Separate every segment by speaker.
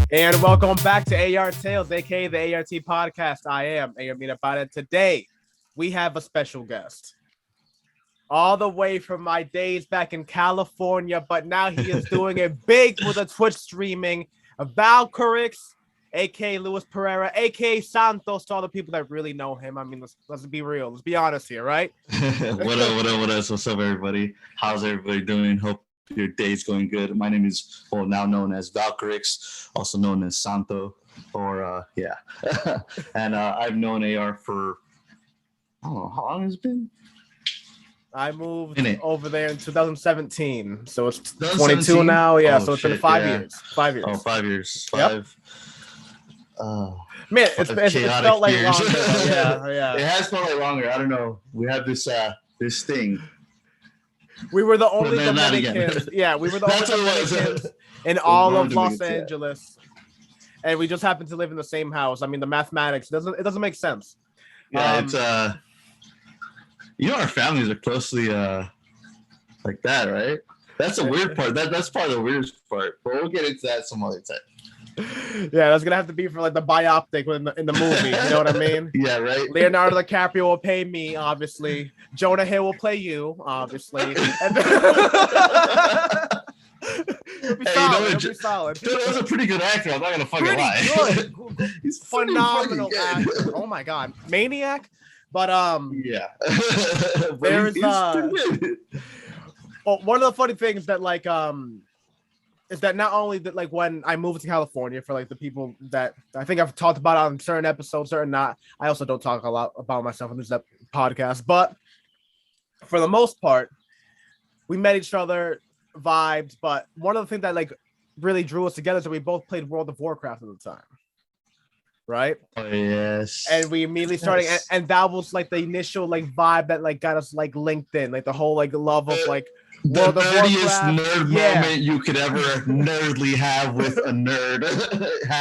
Speaker 1: And welcome back to A.R. Tales, aka the A.R.T podcast. I am A.R. and today we have a special guest. All the way from my days back in California, but now he is doing it big with the Twitch streaming. Valcurix, aka Luis Perea, aka Santos, to all the people that really know him. I mean, let's be real. Let's be honest here, right?
Speaker 2: What up? What's up, everybody? How's everybody doing? Hope your day's going good. My name is, now known as Valcurix, also known as Santo, and I've known AR for, I don't know, how long has it been?
Speaker 1: I moved over there in 2017, so it's 22
Speaker 2: 2017?
Speaker 1: now. Yeah,
Speaker 2: Oh,
Speaker 1: so it's been 5 years. 5 years.
Speaker 2: Oh, 5 years.
Speaker 1: Yep. Man, it's felt like
Speaker 2: years.
Speaker 1: longer. Yeah.
Speaker 2: It has felt like longer. I don't know. We have this thing.
Speaker 1: We were the only Dominicans. Yeah, we were the only Dominicans in all of Los Angeles, and we just happened to live in the same house. I mean, the mathematics doesn't make sense.
Speaker 2: Yeah, it's our families are closely like that, right? That's the weird part. That's probably the weirdest part. But we'll get into that some other time.
Speaker 1: Yeah, that's gonna have to be for like the bioptic in the movie. You know what I mean?
Speaker 2: Yeah, right.
Speaker 1: Leonardo DiCaprio will pay me, obviously. Jonah Hill will play you, obviously. It'll be solid.
Speaker 2: Dude, that was a pretty good actor. I'm not gonna fucking lie.
Speaker 1: Good. He's phenomenal actor. Oh my god, maniac. But
Speaker 2: yeah.
Speaker 1: There's well, one of the funny things that is that not only that, like, when I moved to California, for like the people that I think I've talked about on certain episodes, certain not, I also don't talk a lot about myself on this podcast, but for the most part, we met each other, vibed. But one of the things that like really drew us together is that we both played World of Warcraft at the time, right?
Speaker 2: Oh yes.
Speaker 1: And we immediately started, and that was like the initial like vibe that like got us like linked in, like the whole like love of like
Speaker 2: the nerdiest nerd moment you could ever nerdly have with a nerd.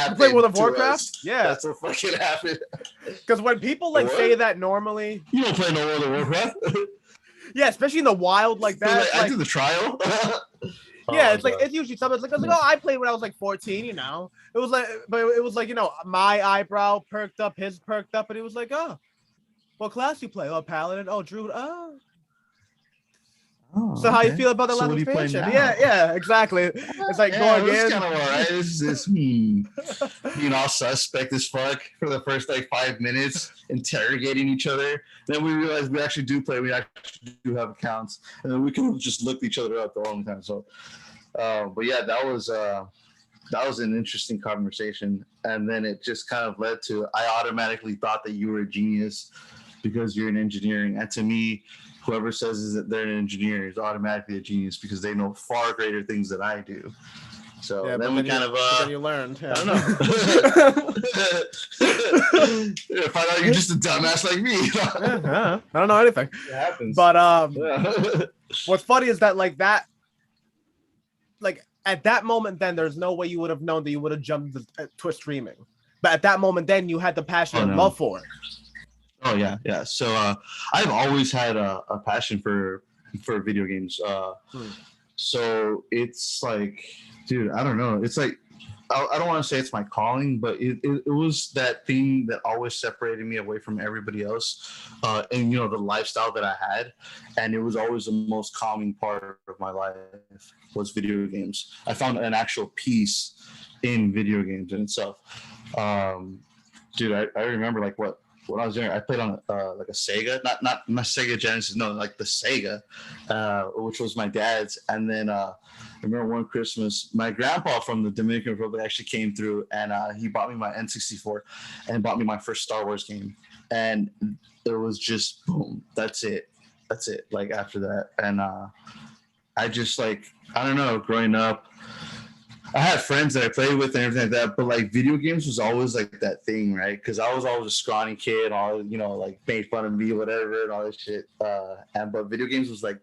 Speaker 1: You play World of Warcraft? Yeah,
Speaker 2: that's what fucking happened.
Speaker 1: Because when people like say that normally,
Speaker 2: you don't play no World of Warcraft.
Speaker 1: Yeah, especially in the wild like that.
Speaker 2: I do the trial.
Speaker 1: Yeah, it's like it's usually something. It's like, oh, I played when I was like 14. You know, it was like, but it was like, my eyebrow perked up, his perked up, and it was like, oh, what class you play? Oh, Paladin. Oh, Druid. So how you feel about the last expansion? Yeah, exactly. It's like going in.
Speaker 2: It's kind of alright. It's being all suspect as fuck for the first like 5 minutes, interrogating each other. Then we realized we actually do play. We actually do have accounts, and then we can just look each other up the whole time. So, but yeah, that was an interesting conversation, and then it just kind of led to I automatically thought that you were a genius because you're in engineering, and to me, whoever says that they're an engineer is automatically a genius because they know far greater things than I do. So yeah, then we kind of
Speaker 1: then you learned. Yeah.
Speaker 2: I don't know. Find out you're just a dumbass like me.
Speaker 1: I don't know anything.
Speaker 2: It happens.
Speaker 1: But what's funny is that like at that moment, then there's no way you would have known that you would have jumped into Twitch streaming. But at that moment, then you had the passion and love for it.
Speaker 2: Oh yeah. So I've always had a passion for video games. So it's like, dude, I don't know. It's like I don't want to say it's my calling, but it was that thing that always separated me away from everybody else, and the lifestyle that I had, and it was always the most calming part of my life was video games. I found an actual peace in video games in itself. Dude, I remember like when I was younger, I played on like a Sega, not my Sega Genesis, no, like the Sega, which was my dad's. And then I remember one Christmas, my grandpa from the Dominican Republic actually came through, and he bought me my N64 and bought me my first Star Wars game. And it was just boom, that's it. Like after that, and I just like, I don't know, growing up, I had friends that I played with and everything like that, but like video games was always like that thing, right? Because I was always a scrawny kid, all like made fun of me, whatever, and all this shit. But video games was like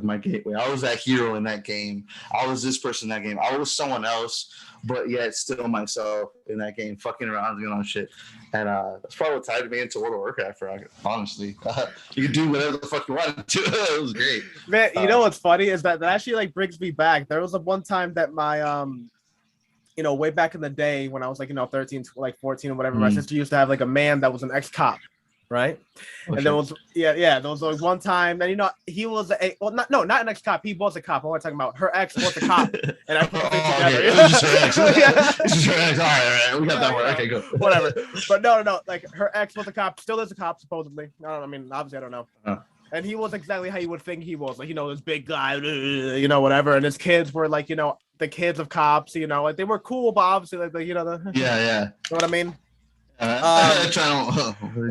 Speaker 2: my gateway. I was that hero in that game. I was this person in that game. I was someone else, but yet still myself in that game, fucking around doing all shit. And that's probably what tied me into World of Warcraft, honestly. You could do whatever the fuck you wanted to. It was great.
Speaker 1: Man, you know what's funny is that actually like brings me back. There was one time that my you know, way back in the day when I was like, you know, 13, like 14 or whatever, my sister used to have like a man that was an ex-cop, right? And there was there was like one time, and you know, he was not an ex-cop, he was a cop. What am I talking about? Her ex was a cop, and I put the thing together.
Speaker 2: Okay. It was just her ex. It's just her ex. All right, we got that one. Okay, go.
Speaker 1: Whatever. But no, like her ex was a cop, still is a cop supposedly. I mean, obviously I don't know. And he was exactly how you would think he was, like, you know, this big guy, you know, whatever. And his kids were like, you know, the kids of cops, you know, like they were cool, but obviously, like, you know, you know what I mean?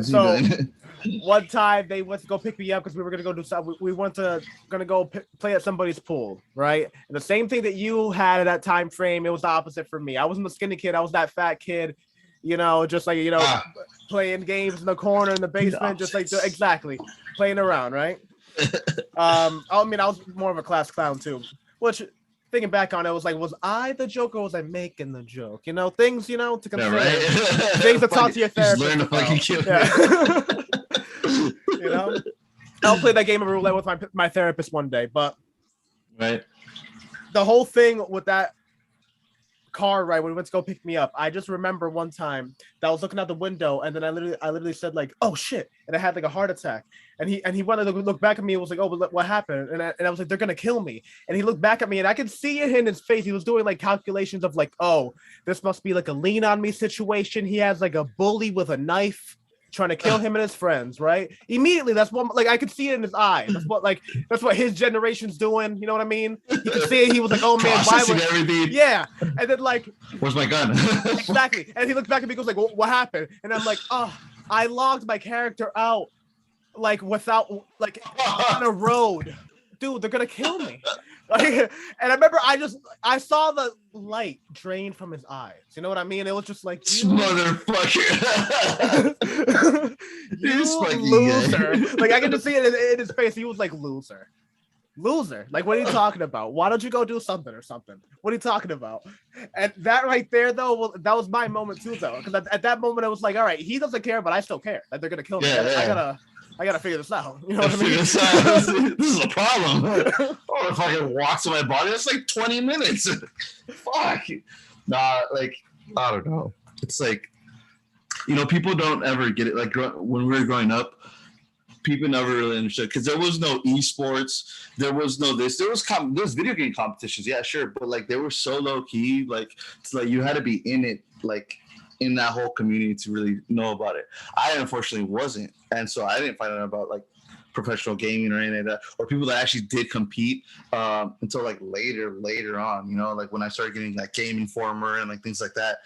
Speaker 1: So one time they went to go pick me up because we were gonna go do something. We went to go play at somebody's pool, right? And the same thing that you had at that time frame, it was the opposite for me. I wasn't the skinny kid. I was that fat kid, you know, just like, you know, playing games in the corner in the basement, just like exactly playing around, right? I mean, I was more of a class clown too, which thinking back on it was like, was I the joke or was I making the joke? You know, things, you know, to consider. Yeah, right? Things to talk to your therapist. Learn to fucking kill. Yeah. You know, I'll play that game of roulette with my therapist one day, but the whole thing with that car ride when we went to go pick me up, I just remember one time that I was looking out the window and then I literally said like, oh shit, and I had like a heart attack, and he wanted to look back at me and was like, oh, but what happened? And I was like, they're gonna kill me. And he looked back at me and I could see it in his face. He was doing like calculations of like, oh, this must be like a lean on me situation. He has like a bully with a knife trying to kill him and his friends, right? Immediately, that's what, like, I could see it in his eyes. That's what his generation's doing. You know what I mean? He could see it. He was like, "Oh man, why would?" Everything. Yeah, and then like, "Where's my gun?" Exactly. And he looked back at me, and goes like, "What happened?" And I'm like, "Oh, I logged my character out, like without, like, on a road, dude. They're gonna kill me." Like, and I remember I saw the light drain from his eyes. You know what I mean? It was just like, motherfucker. You loser. Like, I could just see it in his face. He was like, loser. Like, what are you talking about? Why don't you go do something or something? What are you talking about? And that right there, though, that was my moment too, though. Because at that moment, I was like, all right, he doesn't care, but I still care that they're gonna kill me. I gotta figure this out. You know what I mean? This
Speaker 2: is a problem. Oh, if I can walk to my body, that's like 20 minutes. Fuck. Nah, like, I don't know. It's like, you know, people don't ever get it. Like, when we were growing up, people never really understood because there was no esports. There was no this. There was video game competitions. Yeah, sure. But like, they were so low key. Like, it's like you had to be in it, like, in that whole community to really know about it. I unfortunately wasn't, and so I didn't find out about like professional gaming or anything like that, or people that actually did compete until like later on, you know, like when I started getting like Game Informer and like things like that.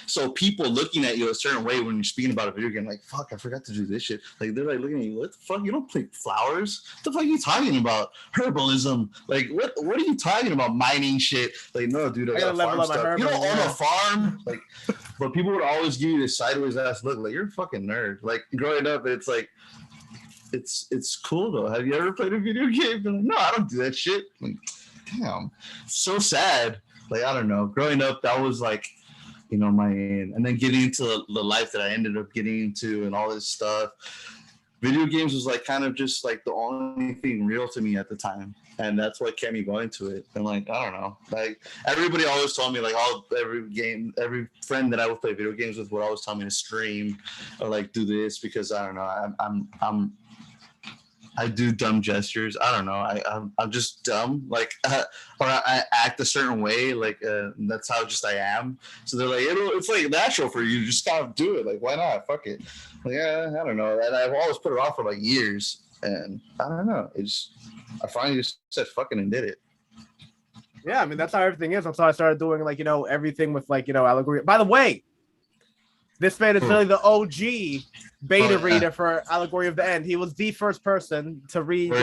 Speaker 2: So people looking at you a certain way when you're speaking about a video game, like, fuck, I forgot to do this shit. Like, they're like looking at you, what the fuck? You don't play flowers? What the fuck are you talking about? Herbalism? Like, what are you talking about? Mining shit? Like, no, dude, I got farm stuff. You don't own a farm? Like, but people would always give you this sideways ass look, like, you're a fucking nerd. Like, growing up, it's like, it's cool though. Have you ever played a video game? Like, no, I don't do that shit. Like, damn, so sad. Like, I don't know. Growing up, that was like, you know, my end. And then getting into the life that I ended up getting into and all this stuff. Video games was like kind of just like the only thing real to me at the time. And that's what kept me going to it. And like, I don't know. Like, everybody always told me like every friend that I would play video games with would always tell me to stream or like do this because I don't know. I do dumb gestures. I don't know. I'm just dumb. Like, or I act a certain way. Like, that's how just I am. So they're like, it's like natural for you. Just gotta do it. Like, why not? Fuck it. Like, yeah, I don't know. And I've always put it off for like years. And I don't know. I finally just said fucking and did it.
Speaker 1: Yeah, I mean, that's how everything is. That's how I started doing, like, you know, everything with, like, you know, allegory. By the way, this man is really the OG beta reader for Allegory of the End. He was the first person to read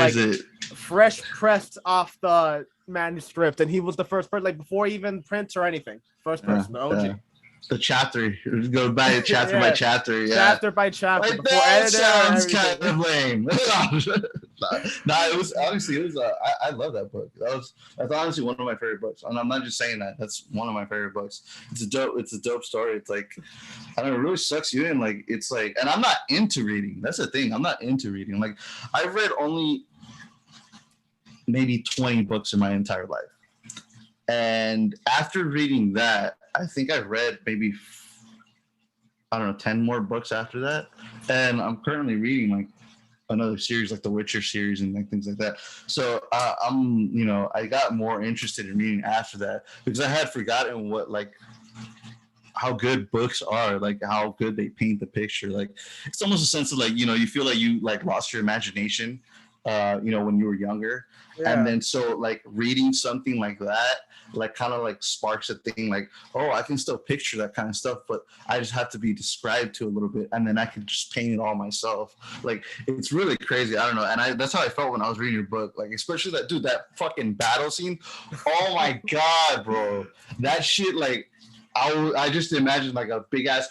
Speaker 1: fresh pressed off the manuscript, and he was the first person, like, before even print or anything. First person, the OG.
Speaker 2: The chapter, go by chapter by chapter,
Speaker 1: chapter by chapter.
Speaker 2: Like, that sounds kind of lame. It was honestly, I love that book. That's honestly one of my favorite books, and I'm not just saying that. That's one of my favorite books. It's a dope story. It's like, I don't know, it really sucks you in. Like, it's like, and I'm not into reading. That's the thing. I'm not into reading. Like, I've read only maybe 20 books in my entire life. And after reading that, I think I read maybe, I don't know, 10 more books after that. And I'm currently reading like another series, like the Witcher series and like things like that. So I'm, you know, I got more interested in reading after that because I had forgotten what like how good books are, like how good they paint the picture. Like it's almost a sense of like, you know, you feel like you like lost your imagination, you know, when you were younger.
Speaker 1: Yeah.
Speaker 2: And then so like reading something like that, like kind of like sparks a thing like, oh, I can still picture that kind of stuff, but I just have to be described to a little bit and then I can just paint it all myself. Like it's really crazy. I don't know. And that's how I felt when I was reading your book. Like especially that dude, that fucking battle scene. Oh my God, bro. That shit, like I just imagined like a big ass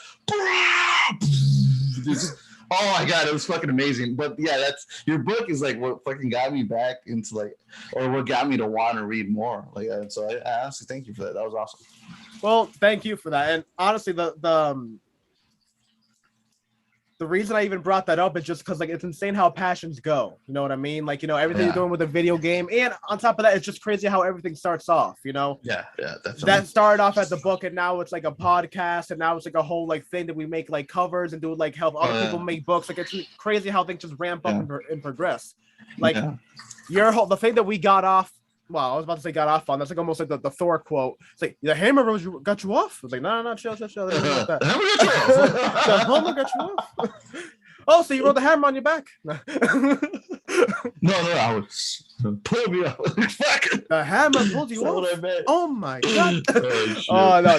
Speaker 2: just, oh my God, it was fucking amazing. But yeah, that's your book is like what fucking got me back into like, or what got me to want to read more. Like, so I honestly thank you for that. That was awesome.
Speaker 1: Well, thank you for that. And honestly, the reason I even brought that up is just because like it's insane how passions go. You know what I mean? Like, you know, everything you're doing with a video game, and on top of that, it's just crazy how everything starts off. You know?
Speaker 2: Yeah, definitely.
Speaker 1: That started off as a book, and now it's like a podcast, and now it's like a whole like thing that we make like covers and do like help other people make books. Like it's crazy how things just ramp up and progress. Like the thing that we got off. Well, I was about to say got off on. That's like almost like the Thor quote. It's like the hammer got you off. It's like no, chill. The hammer got you off. Oh, so you rode the hammer on your back?
Speaker 2: No, I was pull me up.
Speaker 1: The hammer pulled you off. Oh my God! Oh no,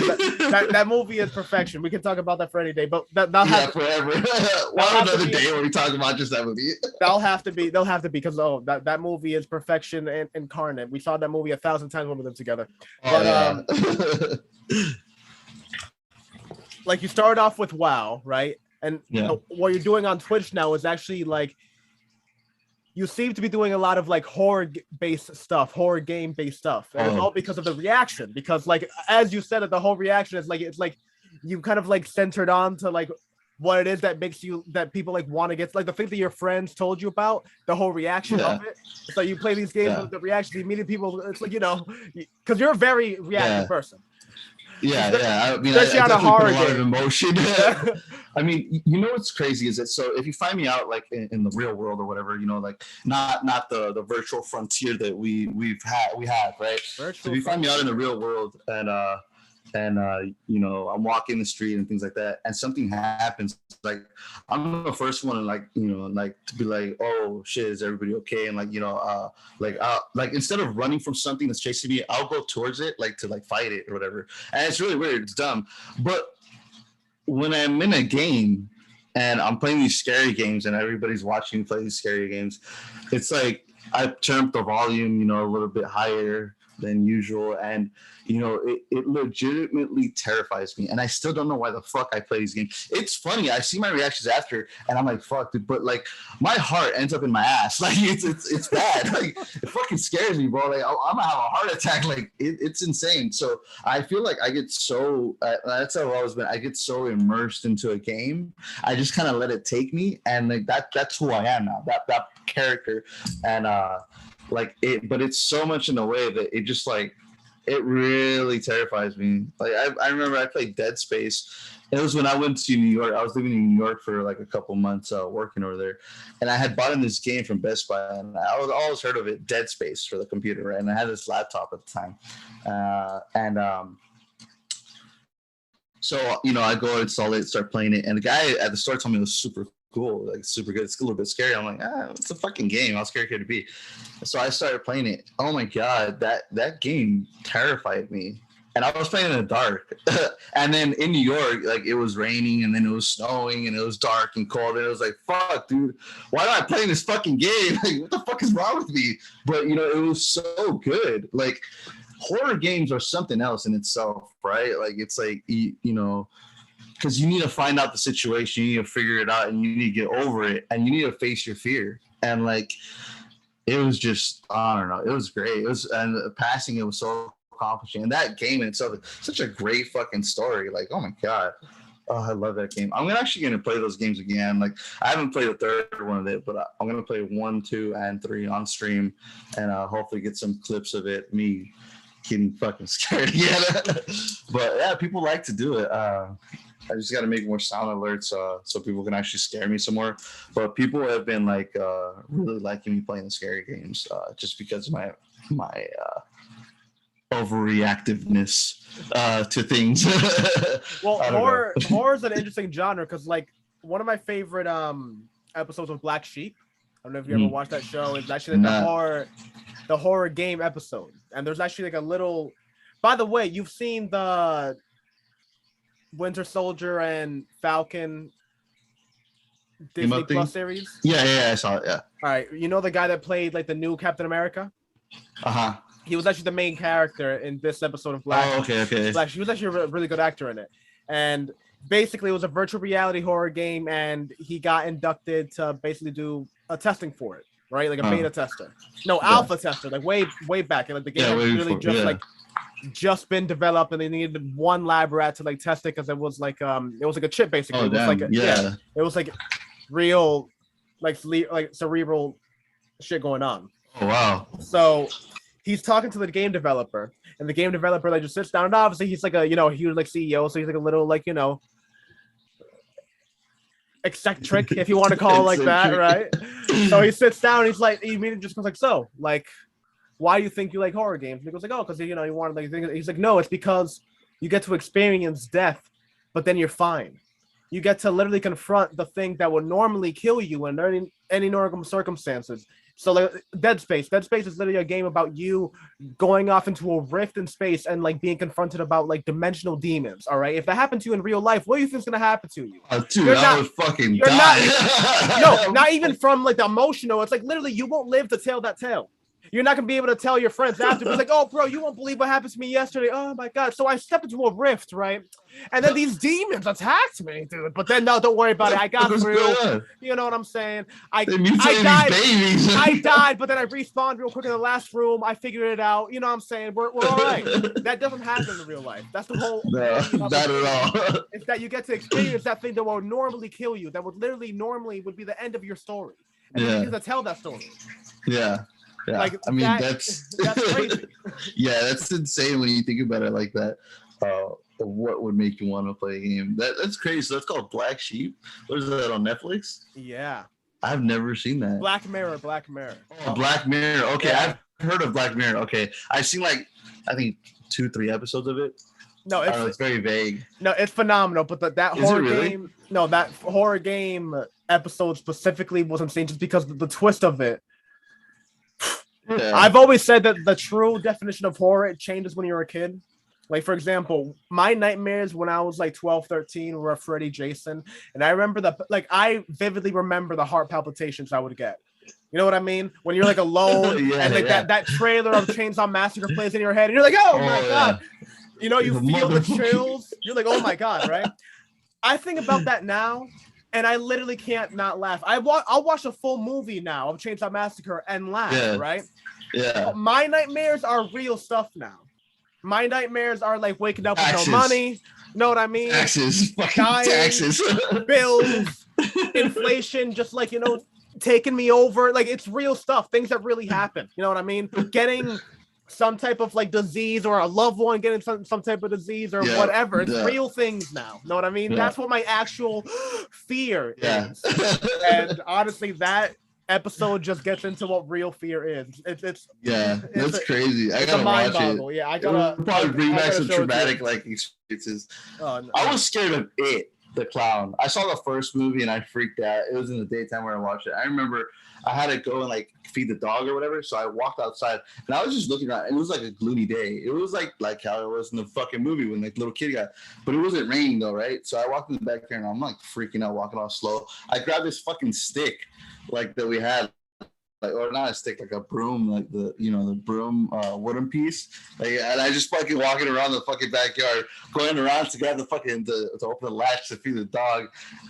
Speaker 1: that movie is perfection. We can talk about that for any day, but that'll have
Speaker 2: forever. Another day when we talk about just that movie.
Speaker 1: They'll have to be because that movie is perfection incarnate. We saw that movie 1,000 times when we lived together. But like you started off with WoW, right? And you know, what you're doing on Twitch now is actually like you seem to be doing a lot of like horror game-based stuff. And it's all because of the reaction. Because like as you said, the whole reaction is like it's like you kind of like centered on to like what it is that makes you that people like want to get like the thing that your friends told you about, the whole reaction of it. So you play these games with the reaction, you meet people. It's like, you know, because you're a very reactive person.
Speaker 2: I mean,
Speaker 1: especially on a horror game.
Speaker 2: Of emotion. I mean, you know what's crazy is that so if you find me out like in the real world or whatever, you know, like not the virtual frontier that we have, right? So if you find me out in the real world and you know, I'm walking the street and things like that, and something happens, like I'm the first one to like, you know, like to be like, oh shit, is everybody okay? And like, you know, like instead of running from something that's chasing me, I'll go towards it, like to like fight it or whatever. And it's really weird, it's dumb. But when I'm in a game and I'm playing these scary games and everybody's watching me play these scary games, it's like I turn up the volume, you know, a little bit higher than usual, and you know, it legitimately terrifies me, and I still don't know why the fuck I play these games. It's funny, I see my reactions after and I'm like, fuck, dude, but like my heart ends up in my ass. Like it's bad. Like it fucking scares me, bro. Like I'm gonna have a heart attack. Like it's insane. So I feel like I get so that's how I've always been. I get so immersed into a game, I just kind of let it take me, and like that's who I am now, that character. And like it, but it's so much in a way that it just like it really terrifies me. Like I remember I played Dead Space. It was when I went to New York. I was living in New York for like a couple months working over there, and I had bought in this game from Best Buy, and I was always heard of it, Dead Space, for the computer, right? And I had this laptop at the time, so you know, I go install it, start playing it, and the guy at the store told me it was super cool, like super good. It's a little bit scary. I'm like, it's a fucking game. How scary could it be? So I started playing it. Oh my God, that game terrified me. And I was playing in the dark. And then in New York, like it was raining and then it was snowing and it was dark and cold. And it was like, fuck, dude, why am I playing this fucking game? Like, what the fuck is wrong with me? But you know, it was so good. Like horror games are something else in itself, right? Like it's like, you know, because you need to find out the situation, you need to figure it out, and you need to get over it, and you need to face your fear. And like, it was just, I don't know, it was great. It was, and passing it was so accomplishing. And that game in itself is such a great fucking story. Like, oh my God, oh, I love that game. I'm actually gonna play those games again. Like, I haven't played the third one of it, but I'm gonna play 1, 2, and 3 on stream, and hopefully get some clips of it, me getting fucking scared again. But yeah, people like to do it. I just got to make more sound alerts so people can actually scare me some more. But people have been like really liking me playing the scary games just because of my overreactiveness to things.
Speaker 1: Well, horror is an interesting genre because like one of my favorite episodes of Black Sheep. I don't know if you ever watched that show. It's actually like the horror game episode, and there's actually like a little. By the way, you've seen the Winter Soldier and Falcon Disney Plus series?
Speaker 2: Yeah, I saw it. Yeah.
Speaker 1: All right, you know the guy that played like the new Captain America? He was actually the main character in this episode of Black.
Speaker 2: Oh, okay.
Speaker 1: Black. He was actually a really good actor in it, and basically it was a virtual reality horror game, and he got inducted to basically do a testing for it, right? Like a beta tester, alpha tester, like way back, and like the game really just been developed, and they needed one lab rat to like test it because it was like a chip basically. It was like real like cerebral shit going on.
Speaker 2: Oh wow.
Speaker 1: So he's talking to the game developer, and the game developer like just sits down, and obviously he's like a huge like CEO, so he's like a little like eccentric, if you want to call it like that, right? So he sits down, he's like, he immediately just goes like, so like, why do you think you like horror games? And he goes like, oh, because you want to like. He's like, no, it's because you get to experience death, but then you're fine. You get to literally confront the thing that would normally kill you in any normal circumstances. So like Dead Space is literally a game about you going off into a rift in space and like being confronted about like dimensional demons. All right, if that happened to you in real life, what do you think is gonna happen to you?
Speaker 2: Dude, I would fucking die.
Speaker 1: No, not even from like the emotional. It's like literally you won't live to tell that tale. You're not gonna be able to tell your friends after. It's like, oh, bro, you won't believe what happened to me yesterday. Oh my god! So I stepped into a rift, right? And then these demons attacked me, dude. But then no, don't worry about it. I got through. You know what I'm saying? I died, but then I respawned real quick in the last room. I figured it out. You know what I'm saying? We're all right. That doesn't happen in real life. That's the whole.
Speaker 2: No, not at all.
Speaker 1: It's that you get to experience that thing that will normally kill you. That would normally be the end of your story. And you get to tell that story.
Speaker 2: Yeah. Yeah, like, I mean that's crazy. Yeah, that's insane when you think about it like that. What would make you want to play a game? That's crazy. So that's called Black Sheep. What is that on Netflix?
Speaker 1: Yeah,
Speaker 2: I've never seen that.
Speaker 1: Black Mirror.
Speaker 2: Oh, Black Mirror. Okay, yeah. I've heard of Black Mirror. Okay, I've seen like I think 2-3 episodes of it.
Speaker 1: No,
Speaker 2: it's very vague.
Speaker 1: No, it's phenomenal. But that horror game, that horror game episode specifically wasn't seen just because the twist of it. Yeah. I've always said that the true definition of horror, it changes when you're a kid. Like, for example, my nightmares when I was like 12, 13 were Freddy, Jason. And I remember I vividly remember the heart palpitations I would get. You know what I mean? When you're like alone and like that trailer of Chainsaw Massacre plays in your head and you're like, oh my God. You know, you feel the chills. You're like, oh my God, right? I think about that now. And I literally can't not laugh. I'll watch a full movie now of Chainsaw Massacre and laugh, right?
Speaker 2: Yeah.
Speaker 1: But my nightmares are real stuff now. My nightmares are like waking up with no money. You know what I mean?
Speaker 2: Taxes. Taxes.
Speaker 1: Bills. Inflation, just like, taking me over. Like, it's real stuff. Things that really happen. You know what I mean? Getting some type of like disease or a loved one getting some type of disease or whatever. It's real things now. Know what I mean? That's what my actual fear is. And honestly, that episode just gets into what real fear is. It's
Speaker 2: crazy. I gotta watch it.
Speaker 1: Yeah, I gotta
Speaker 2: probably bring back some traumatic like experiences.
Speaker 1: Oh, no.
Speaker 2: I was scared of It, the clown. I saw the first movie and I freaked out. It was in the daytime when I watched it. I remember I had to go and like feed the dog or whatever. So I walked outside and I was just looking around. It was like a gloomy day. It was like how it was in the fucking movie when like little kid got, but it wasn't raining though, right? So I walked in the back there and I'm like freaking out, walking all slow. I grabbed this fucking stick like that we had, like, or not a stick, like a broom, like the broom wooden piece. Like, and I just fucking walking around the fucking backyard, going around to grab the fucking to open the latch to feed the dog.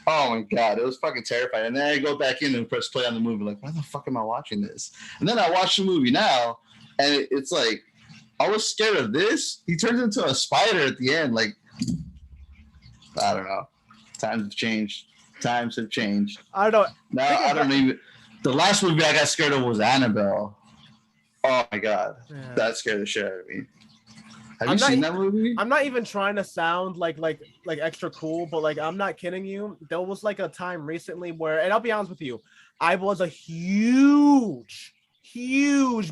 Speaker 2: Oh my God, it was fucking terrifying. And then I go back in and press play on the movie, like, why the fuck am I watching this? And then I watch the movie now, and it's like, I was scared of this. He turns into a spider at the end. Like, I don't know. Times have changed.
Speaker 1: I don't know.
Speaker 2: Now I don't even. The last movie I got scared of was Annabelle. Oh my God, that scared the shit out of me. Have you seen that movie?
Speaker 1: I'm not even trying to sound like extra cool, but like I'm not kidding you. There was like a time recently where, and I'll be honest with you, I was a huge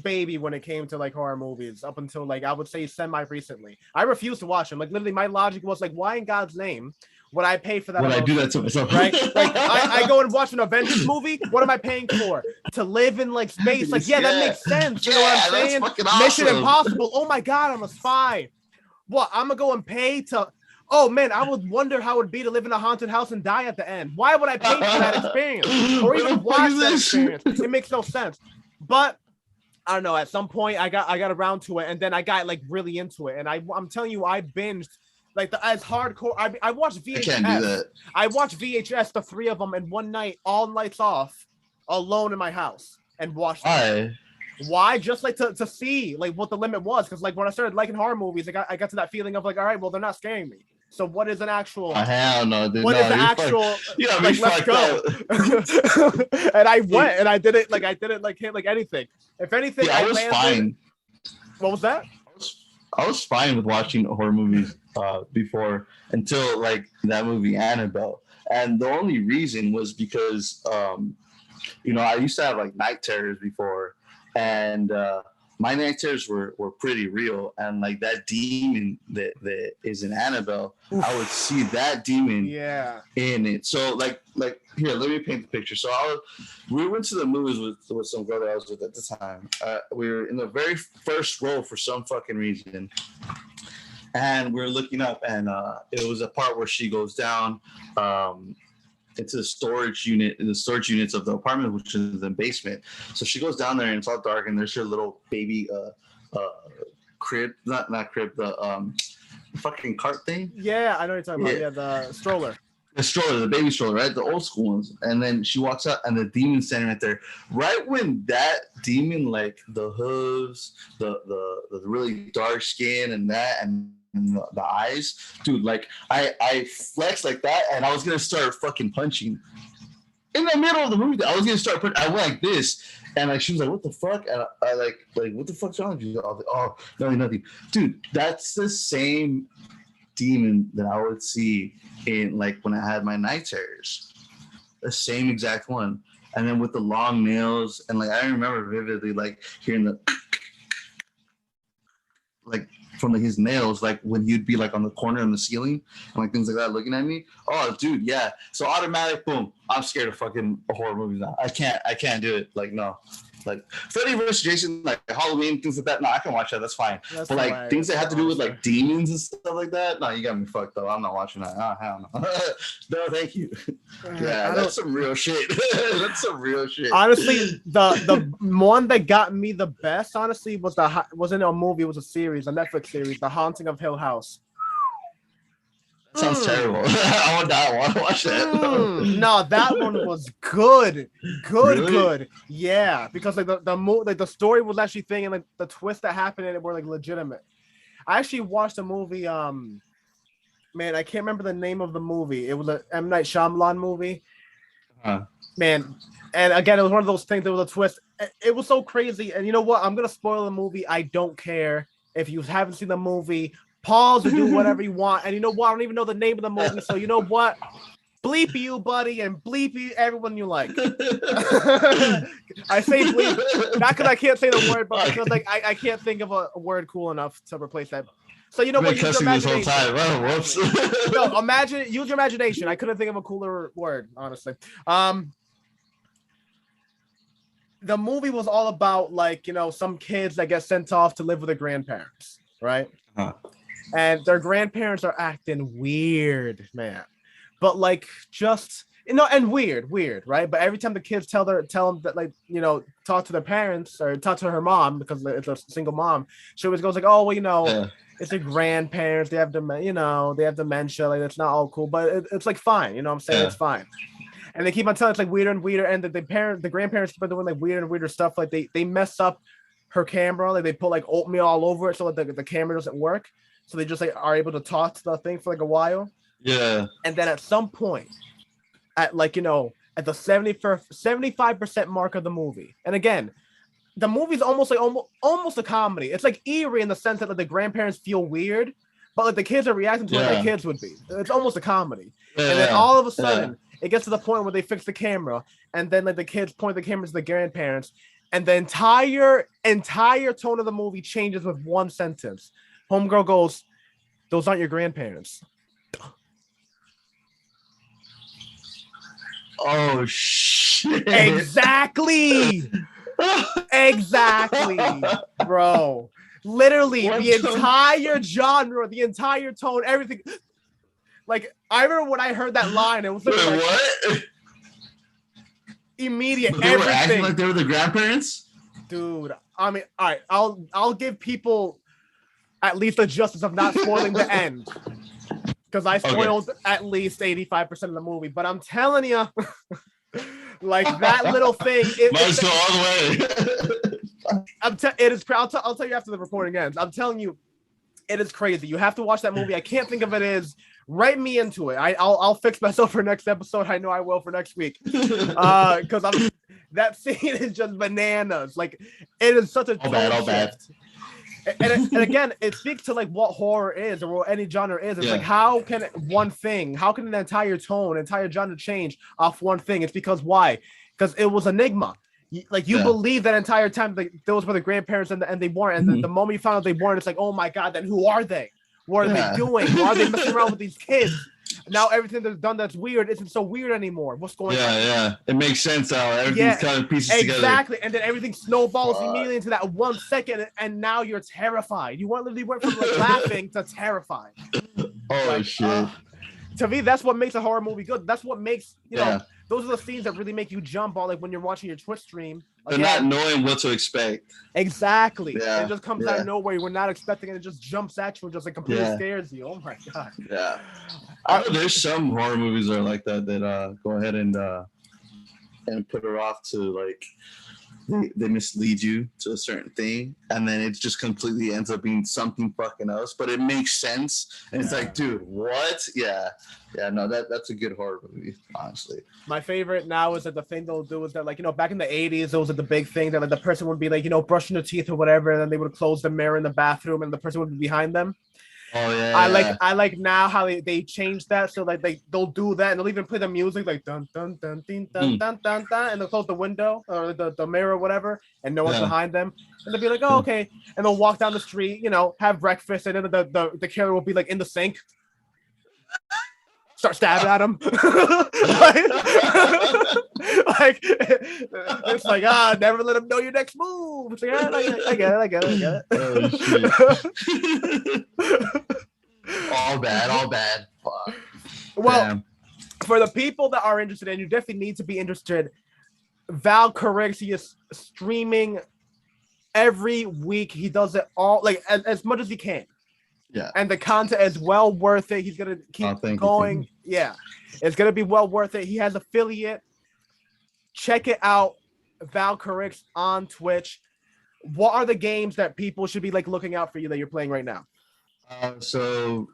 Speaker 1: baby when it came to like horror movies up until like I would say semi recently. I refused to watch them. Like literally, my logic was like, why in God's name would I pay for that?
Speaker 2: Would I do that to myself?
Speaker 1: Right? Like I go and watch an Avengers movie. What am I paying for? To live in like space? Like that makes sense. You know what I'm saying?
Speaker 2: Awesome.
Speaker 1: Mission Impossible. Oh my God, I'm a spy. What? I'm gonna go and pay to. Oh man, I would wonder how it would be to live in a haunted house and die at the end. Why would I pay for that experience or even watch that experience? It makes no sense. But I don't know. At some point, I got around to it, and then I got like really into it. And I'm telling you, I binged like as hardcore. I watched VHS. I can't do that. I watched VHS, the 3 of them, in one night, all lights off, alone in my house, and watched. Why? Just like to see like what the limit was, because like when I started liking horror movies, I got to that feeling of like, all right, well they're not scaring me. So what is an actual?
Speaker 2: Hell no, dude.
Speaker 1: What is the actual?
Speaker 2: Yeah,
Speaker 1: like let's go. And I went and I did it like hit like anything. If anything,
Speaker 2: I was fine.
Speaker 1: What was that?
Speaker 2: I was fine with watching horror movies before until like that movie Annabelle, and the only reason was because I used to have like night terrors before. And my night terrors were pretty real, and like that demon that is in Annabelle, oof. I would see that demon in it. So like here, let me paint the picture. So we went to the movies with some girl that I was with at the time. We were in the very first row for some fucking reason, and we were looking up, and it was a part where she goes down into the storage units of the apartment, which is in the basement. So she goes down there and it's all dark, and there's her little baby crib, not crib, the fucking cart thing.
Speaker 1: Yeah, I know what you're talking about. Yeah, the stroller.
Speaker 2: The stroller, the baby stroller, right? The old school ones. And then she walks out and the demon's standing right there. Right when that demon, like the hooves, the really dark skin and that, and the eyes, dude, like I flexed like that, and I was gonna start fucking punching in the middle of the movie. I was gonna start punching. I went like this, and like she was like, "What the fuck?" And I like what the fuck's wrong with you? I was like, "Oh, nothing, dude." That's the same demon that I would see in like when I had my night terrors. The same exact one, and then with the long nails, and like I remember vividly like hearing the like from like his nails, like when he'd be like on the corner on the ceiling and like things like that looking at me. Oh dude, yeah. So automatic, boom, I'm scared of fucking horror movies now. I can't do it. Like no. Like Freddy vs. Jason, like Halloween, things like that. No, I can watch that. That's fine. But like things that have to do with like demons and stuff like that. No, you got me fucked up. I'm not watching that. Oh hell no. No, thank you. Yeah, that's some real shit. That's some real shit.
Speaker 1: Honestly, the one that got me the best, honestly, wasn't a movie. It was a series, a Netflix series, The Haunting of Hill House.
Speaker 2: Sounds terrible. I want to watch that.
Speaker 1: No, that one was good.
Speaker 2: Really?
Speaker 1: Good. Yeah, because like the story was actually thing, and like the twist that happened in it were like legitimate. I actually watched a movie. Man, I can't remember the name of the movie. It was a M. Night Shyamalan movie. Man, and again, it was one of those things. There was a twist. It was so crazy. And you know what? I'm gonna spoil the movie. I don't care if you haven't seen the movie. Pause or do whatever you want. And you know what? I don't even know the name of the movie. So you know what? Bleep you, buddy, and bleep you, everyone you like. I say bleep, not because I can't say the word, but because like I can't think of a word cool enough to replace that. So you know what? Use your imagination. No, use your imagination. I couldn't think of a cooler word, honestly. The movie was all about like, some kids that get sent off to live with their grandparents, right? And their grandparents are acting weird, man. But like just and weird, right? But every time the kids tell them that like talk to their parents or talk to her mom, because it's a single mom, she always goes like, oh well, it's their grandparents, they have dementia, like it's not all cool, but it's like fine, what I'm saying? It's fine. And they keep on telling it's like weirder and weirder, and the grandparents keep on doing like weirder and weirder stuff. Like they mess up her camera, like they put like oatmeal all over it so that the camera doesn't work. So they just like are able to talk to the thing for like a while.
Speaker 2: Yeah.
Speaker 1: And then at some point, at like at the 75% mark of the movie, and again, the movie's almost a comedy. It's like eerie in the sense that like the grandparents feel weird, but like the kids are reacting to it like kids would be. It's almost a comedy. And then all of a sudden it gets to the point where they fix the camera, and then like the kids point the camera to the grandparents, and the entire tone of the movie changes with one sentence. Homegirl goes, "Those aren't your grandparents."
Speaker 2: Oh shit!
Speaker 1: Exactly. Exactly, bro. Literally, the entire genre, the entire tone, everything. Like, I remember when I heard that line, it was like,
Speaker 2: what?
Speaker 1: Immediate.
Speaker 2: But they were acting like they were the grandparents,
Speaker 1: dude. I mean, all right, I'll give people at least the justice of not spoiling the end, because I spoiled at least 85% of the movie. But I'm telling you, like that little thing,
Speaker 2: might as well all the way.
Speaker 1: It is. I'll tell you after the recording ends. I'm telling you, it is crazy. You have to watch that movie. I can't think of it as. Write me into it. I'll fix myself for next episode. I know I will for next week. Because that scene is just bananas. Like, it is such a
Speaker 2: all bad.
Speaker 1: And again, it speaks to like what horror is or what any genre is. It's like, how can an entire tone, entire genre change off one thing? It's because why? Because it was enigma. Like, you believe that entire time like those were the grandparents and they weren't. And the moment you found out they weren't, it's like, oh my god, then who are they? What are they doing? Why are they messing around with these kids? Now everything that's done that's weird isn't so weird anymore. What's going on?
Speaker 2: Yeah. It makes sense how everything's kind of pieces together.
Speaker 1: Exactly. And then everything snowballs immediately into that 1 second, and now you're terrified. You literally went from like laughing to terrified.
Speaker 2: Oh shit.
Speaker 1: To me, that's what makes a horror movie good. That's what makes, you know, those are the scenes that really make you jump all like when you're watching your Twitch stream.
Speaker 2: They're not knowing what to expect.
Speaker 1: Exactly. Yeah. It just comes out of nowhere. We're not expecting it. It just jumps at you and just like completely scares you. Oh my god.
Speaker 2: Yeah. I know there's some horror movies that are like that go ahead and put it off to like they mislead you to a certain thing, and then it just completely ends up being something fucking else, but it makes sense, and it's like, dude, what? No, that's a good horror movie, honestly.
Speaker 1: My favorite now is that the thing they'll do is that, like, you know, back in the 80s, it was like the big thing that like the person would be like, you know, brushing their teeth or whatever, and then they would close the mirror in the bathroom and the person would be behind them.
Speaker 2: Oh yeah.
Speaker 1: I like now how they changed that, so like they'll do that, and they'll even play the music like dun dun dun dun dun dun dun dun, and they'll close the window or the mirror or whatever, and no one's behind them, and they'll be like, oh okay, and they'll walk down the street, you know, have breakfast, and then the killer will be like in the sink, start stabbing at him. like it's like, never let them know your next move. It's like, I get it.
Speaker 2: Oh, shit. all bad. Fuck.
Speaker 1: Well, for the people that are interested, and you definitely need to be interested, Valcurix, he is streaming every week. He does it all, like as much as he can.
Speaker 2: Yeah.
Speaker 1: And the content is well worth it. He's gonna keep going. Yeah, it's gonna be well worth it. He has affiliate. Check it out, Valcurix on Twitch. What are the games that people should be like looking out for you that you're playing right now?
Speaker 2: So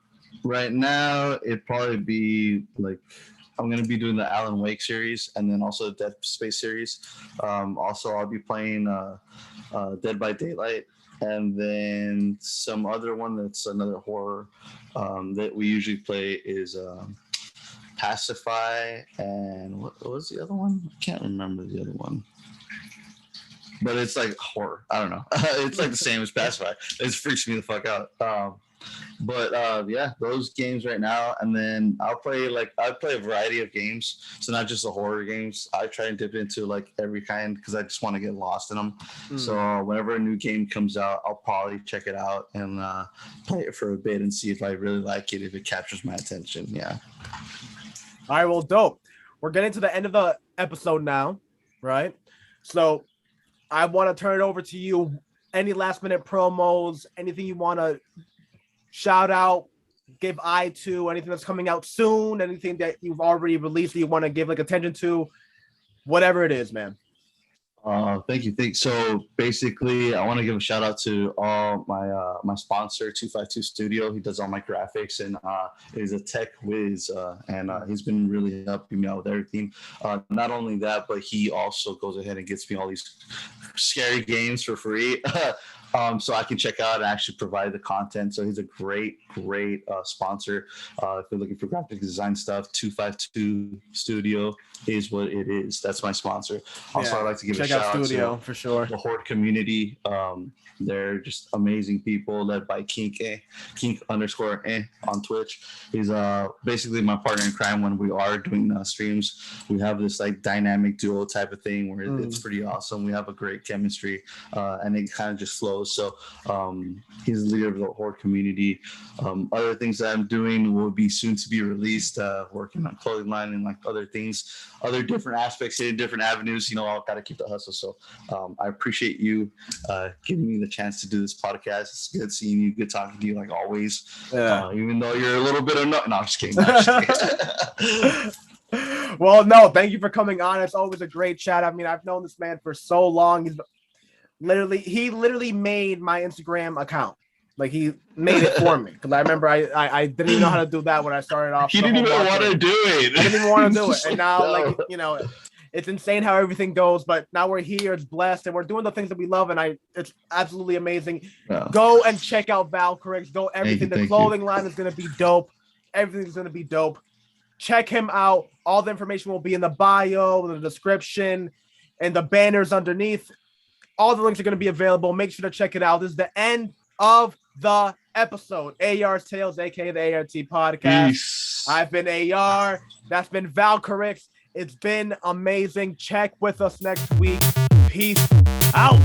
Speaker 2: right now it'd probably be like, I'm gonna be doing the Alan Wake series, and then also the Dead Space series. Also I'll be playing Dead by Daylight, and then some other one that's another horror that we usually play is Pacify, and what was the other one? I can't remember the other one. But it's like horror. I don't know. It's like the same as Pacify. It freaks me the fuck out. But those games right now, and then I play a variety of games. So not just the horror games. I try and dip into like every kind because I just want to get lost in them. So whenever a new game comes out, I'll probably check it out and play it for a bit and see if I really like it, if it captures my attention. Yeah.
Speaker 1: All right, well, dope. We're getting to the end of the episode now, right? So I want to turn it over to you. Any last minute promos, anything you want to shout out, give eye to, anything that's coming out soon, anything that you've already released that you want to give like attention to, whatever it is, man.
Speaker 2: Thank you. So basically, I want to give a shout out to all my sponsor, 252 Studio. He does all my graphics and is a tech whiz, and he's been really helping me out with everything. Not only that, but he also goes ahead and gets me all these scary games for free. So I can check out and actually provide the content. So he's a great sponsor. If you're looking for graphic design stuff, 252 Studio is what it is. That's my sponsor. Also, I'd like to give a shout out to
Speaker 1: for sure.
Speaker 2: the Horde community. They're just amazing people led by Kink _, on Twitch. He's basically my partner in crime when we are doing streams. We have this like dynamic duo type of thing where it's pretty awesome. We have a great chemistry, and it kind of just flows. So he's the leader of the Horde community. Other things that I'm doing will be soon to be released, working on clothing line and like other things, other different aspects, hitting different avenues. You know, I've got to keep the hustle. So I appreciate you giving me the chance to do this podcast. It's good seeing you, good talking to you like always. Even though you're a little bit of no, I'm just kidding.
Speaker 1: Well, no, thank you for coming on. It's always a great chat. I mean, I've known this man for so long. He literally made my Instagram account. Like he made it for me because I remember I didn't even know how to do that when I started off.
Speaker 2: He didn't even want to do it.
Speaker 1: I didn't even want to do it, and now like you know, it's insane how everything goes. But now we're here, it's blessed, and we're doing the things that we love, and it's absolutely amazing. Yeah. Go and check out Valcurix. Go everything. The clothing line is gonna be dope. Everything's gonna be dope. Check him out. All the information will be in the bio, the description, and the banners underneath. All the links are going to be available. Make sure to check it out. This is the end of the episode. AR's Tales, aka the A.R.T podcast. Peace. I've been AR. That's been Valcurix. It's been amazing. Check with us next week. Peace out.